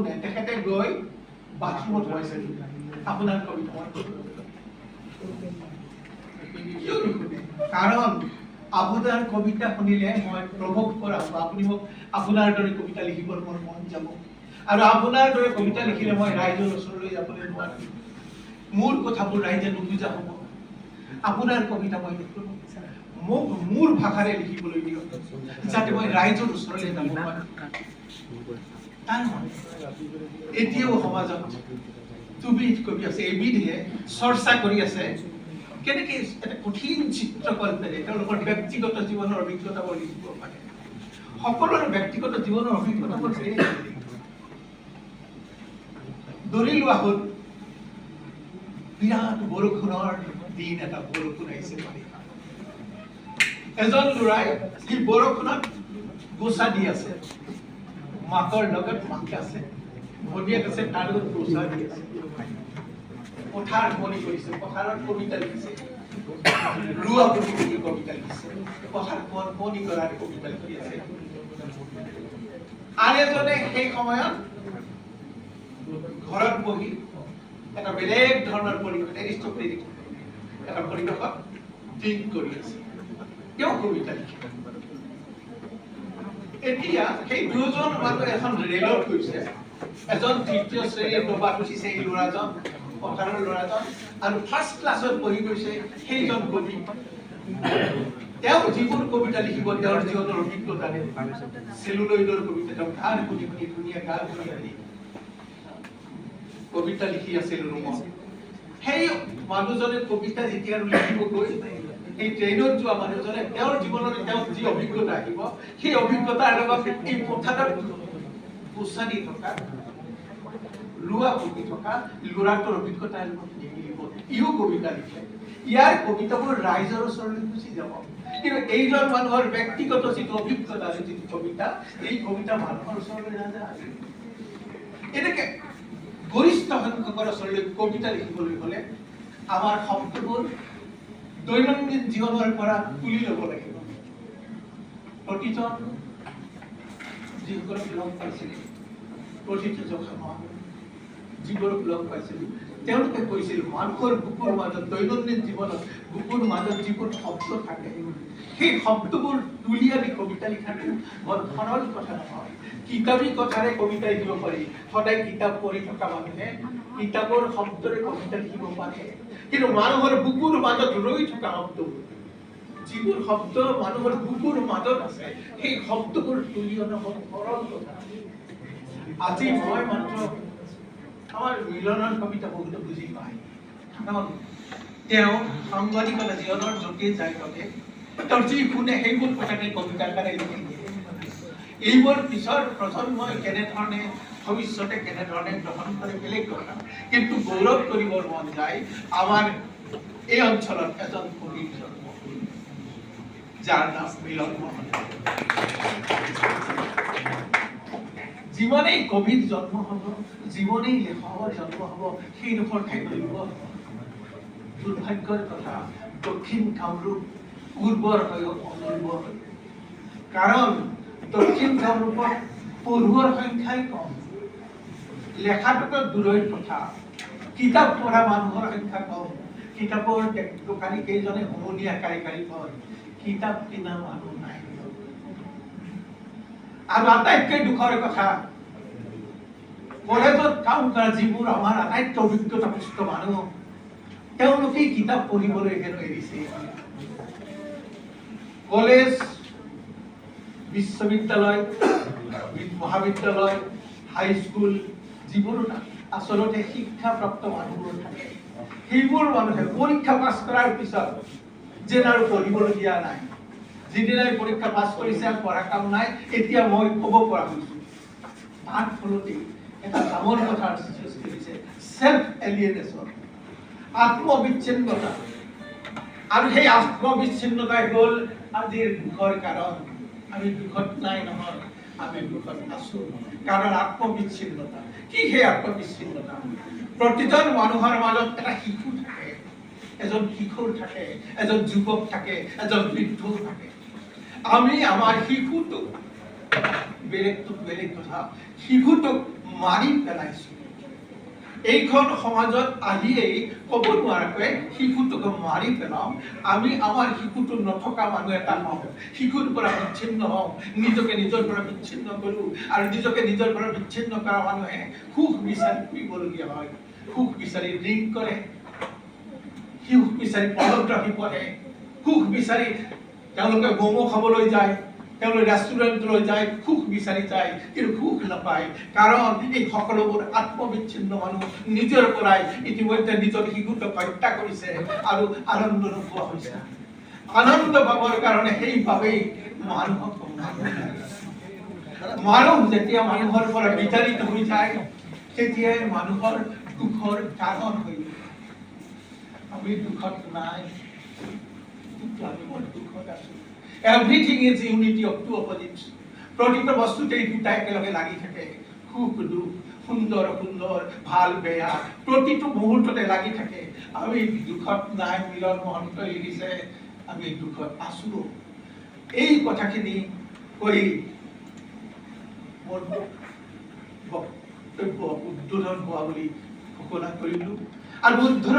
নুশুনে তেখেতে গৈ বাথৰুমত সোমাইছে আপোনাৰ কবিতা কিয় নুশুনে কাৰণ আপোনাৰ কবিতা শুনিলে মই প্ৰভোগ কৰাম আপুনি মোক আপোনাৰ দৰে কবিতা লিখিবৰ মোৰ মন যাব আৰু আপোনাৰ দৰে কবিতা লিখিলে মই ৰাইজৰ ওচৰলৈ যাবলৈ নোৱাৰিম মোৰ কথাবোৰ ৰাইজে নুবুজা হ'ব আপোনাৰ কবিতা মই লিখিব মোক মোৰ ভাষাৰে লিখিবলৈ দিয়ক যাতে মই ৰাইজৰ ওচৰলৈ যাব পাৰোঁ এতিয়াও সমাজত দুবিধ কবি আছে এবিধে চৰ্চা কৰি আছে কেনেকৈ এটা কঠিন চিত্ৰকল্পেৰে তেওঁলোকৰ ব্যক্তিগত জীৱনৰ অভিজ্ঞতাবোৰ লিখিব পাৰে সকলোৰে ব্যক্তিগত জীৱনৰ অভিজ্ঞতাবোৰ ধৰি লোৱা হ'ল বিৰাট বৰষুণৰ দিন এটা বৰষুণ আহিছে এজন ল'ৰাই সি বৰষুণত গোচা দি আছে মাকৰ লগত মাক আছে ভনীয়েক আছে তাৰ লগত গোচা দি আছে পথাৰ মনি কৰিছে পথাৰত কবিতা লিখিছে ৰুৱা পুতি কবিতা লিখিছে পথাৰ মনি কৰাৰ কবিতা লিখি আছে আন এজনে সেই সময়ত ঘৰত বহি এটা বেলেগ ধৰণৰ পৰিৱেশ এৰিষ্টক্ৰেটিক এটা পৰিৱেশত ড্ৰিংক কৰি আছে তেওঁ কবিতা লিখে এতিয়া সেই দুজন মানুহ এখন ৰেলত গৈছে এজন তৃতীয় শ্ৰেণীৰ ডবাত উঠিছে এই ল'ৰাজন পথাৰৰ ল'ৰাজন আৰু ফাৰ্ষ্ট ক্লাছত পঢ়ি গৈছে সেইজন কবি তেওঁ যিবোৰ কবিতা লিখিব তেওঁৰ জীৱনৰ অভিজ্ঞতাৰে চেলুলয়ডৰ কবিতা তেওঁ গান শুনি শুনি ধুনীয়া গান শুনি শুনি কবিতা লিখি আছিল ৰুমত সেই মানুহজনে কবিতা যেতিয়া লিখিব গৈ এই ট্ৰেইনত যোৱা মানুহজনে তেওঁৰ জীৱনত তেওঁ যি অভিজ্ঞতা আহিব সেই অভিজ্ঞতাৰ লগত এই পথাৰত পোছা দি থকা ৰুৱা পুতি থকা ল'ৰাটোৰ অভিজ্ঞতাৰ লগত নিমিলিব ইও কবিতা লিখে ইয়াৰ কবিতাবোৰ ৰাইজৰ ওচৰলৈ গুচি যাব কিন্তু এইজন মানুহৰ ব্যক্তিগত যিটো অভিজ্ঞতা যিটো কবিতা এই কবিতা মানুহৰ ওচৰলৈ নাযায় এনেকে গৰিষ্ঠ সংখ্যকৰ ওচৰলৈ কবিতা লিখিবলৈ হ'লে আমাৰ শব্দবোৰ দৈনন্দিন জীৱনৰ পৰা তুলি ল'ব লাগিব প্ৰতিজন যিসকলক লগ পাইছিল প্ৰতিটো জখমত যিবোৰক লগ পাইছিল তেওঁলোকে কৈছিল মানুহৰ বুকুৰ মাজত দৈনন্দিন জীৱনত বুকুৰ মাজত যিবোৰ শব্দ থাকে সেই শব্দবোৰ তুলি আনি কবিতা লিখাটো বৰ সৰল কথা নহয় কিতাপী কথাৰে কবিতা লিখিব পাৰি সদায় কিতাপ পঢ়ি থকা মানুহে কিতাপৰ শব্দৰে কবিতা লিখিব পাৰে কিন্তু মানুহৰ বুকুৰ মাজত ৰৈ থকা শব্দবোৰ যিবোৰ শব্দ মানুহৰ বুকুৰ মাজত আছে সেই শব্দবোৰ তুলি অনা বৰ সৰল কথা আজি মই মাত্ৰ আমাৰ মিলনৰ কবিতা বহুত বুজি পায় কাৰণ তেওঁ সাংবাদিকতা জীৱনৰ য'তে যায় ততে তেওঁৰ যি শুনে সেইবোৰ কথাকে কবিতাৰ কাৰণে লিখি দিয়ে এইবোৰ পিছৰ প্ৰজন্মই কেনেধৰণে ভৱিষ্যতে কেনেধৰণে গ্ৰহণ কৰে বেলেগ কথা কিন্তু গৌৰৱ কৰিবৰ মন যায় আমাৰ এই অঞ্চলত এজন কবিৰ জন্ম যাৰ নাম মিলন মোহন জীবনেই কবিৰ জন্ম হ'ব জীবনেই লেখকৰ জন্ম হ'ব সেইডোখৰ ঠাইত দুৰ্ভাগ্যৰ কথা দক্ষিণ কামৰূপ উৰ্বৰ হৈ অনুৰ্বৰ কাৰণ দক্ষিণ কামৰূপত পঢ়ুৱৈৰ সংখ্যাই কম লেখাটোতো দূৰৈৰ কথা কিতাপ পঢ়া মানুহৰ সংখ্যা কম কিতাপৰ দোকানী কেইজনে হুমুনিয়া কাৰিকাৰী হয় কিতাপ কিনা মানুহ নাই আৰু আটাইতকৈ দুখৰ কথা কলেজত কাম কৰা যিবোৰ আমাৰ আটাইতকৈ অভিজ্ঞতাপুষ্ট মানুহ তেওঁলোকেই কিতাপ পঢ়িবলৈ হেনো এৰিছে কলেজ বিশ্ববিদ্যালয় মহাবিদ্যালয় হাইস্কুল যিবোৰ আচলতে শিক্ষাপ্ৰাপ্ত মানুহবোৰ থাকে সেইবোৰ মানুহে পৰীক্ষা পাছ কৰাৰ পিছত যেন আৰু পঢ়িবলগীয়া নাই যিদিনাই পৰীক্ষা পাছ কৰিছে আৰু পঢ়া কাম নাই এতিয়া মই ক'ব পৰা হৈছোঁ তাৰ ফলতে এটা ডাঙৰ কথাৰ সৃষ্টি হৈছে সেলফ এলিয়েনেশ্যন আত্মবিচ্ছিন্নতা আৰু সেই আত্মবিচ্ছিন্নতাই হ'ল আজিৰ দুখৰ কাৰণ আমি দুখত নাই নহয় আমি দুখত আছো কাৰণ আত্মবিচ্ছিন্নতা কি সেই আত্মবিচ্ছিন্নতা প্ৰতিজন মানুহৰ মাজত এটা শিশু থাকে এজন কিশোৰ থাকে এজন যুৱক থাকে এজন বৃদ্ধ থাকে আমি আমাৰ শিশুটোক বেলেগটোক বেলেগ কথা শিশুটোক মাৰি পেলাইছো। এইখন সমাজত আহিয়েই ক'ব নোৱাৰাকৈ শিশুটোক মাৰি পেলাওঁ, আমি আমাৰ শিশুটো নথকা মানুহ এটা হওঁ, শিশুৰ পৰা বিচ্ছিন্ন হওঁ, নিজকে নিজৰ পৰা বিচ্ছিন্ন কৰোঁ, আৰু নিজকে নিজৰ পৰা বিচ্ছিন্ন কৰা মানুহে সুখ বিচাৰি ফুৰিবলগীয়া হয়, সুখ বিচাৰি ড্ৰিংক কৰে, সুখ বিচাৰি পৰ্নোগ্ৰাফি পঢ়ে, সুখ বিচাৰি তেওঁলোকে ম'ম' খাবলৈ যায়, তেওঁলোকে ৰেষ্টুৰেণ্টলৈ যায়, সুখ বিচাৰি যায়, কিন্তু সুখ নাপায়, কাৰণ এই সকলোবোৰ আত্মবিচ্ছিন্ন মানুহ নিজৰ পৰাই ইতিমধ্যে নিজৰ শিশুটোক হত্যা কৰিছে আৰু আনন্দ নোপোৱা হৈছে। আনন্দ পাবৰ কাৰণে সেইবাবেই মানুহক মানুহ যেতিয়া মানুহৰ পৰা বিতাড়িত হৈ যায়, তেতিয়াই মানুহৰ দুখৰ কাৰণ হৈ যায়। আমি দুখত নাই, কিন্তু আমি বৰ দুখত আছো। Everything is unity of two opposites. প্ৰতিটো বস্তুতেই দুটা একেলগে লাগি থাকে, সুখ দুখ, সুন্দৰ সুন্দৰ, ভাল বেয়া, প্ৰতিটো মুহূৰ্ততে লাগি থাকে। আমি দুখত নাই, মিলন মহন্তই লিখিছে, আমি দুখত আছো। এই কথাখিনি কৈ মোৰ বক্তব্য উদ্বোধন হোৱা বুলি ঘোষণা কৰিলো। আৰু উদ্বোধন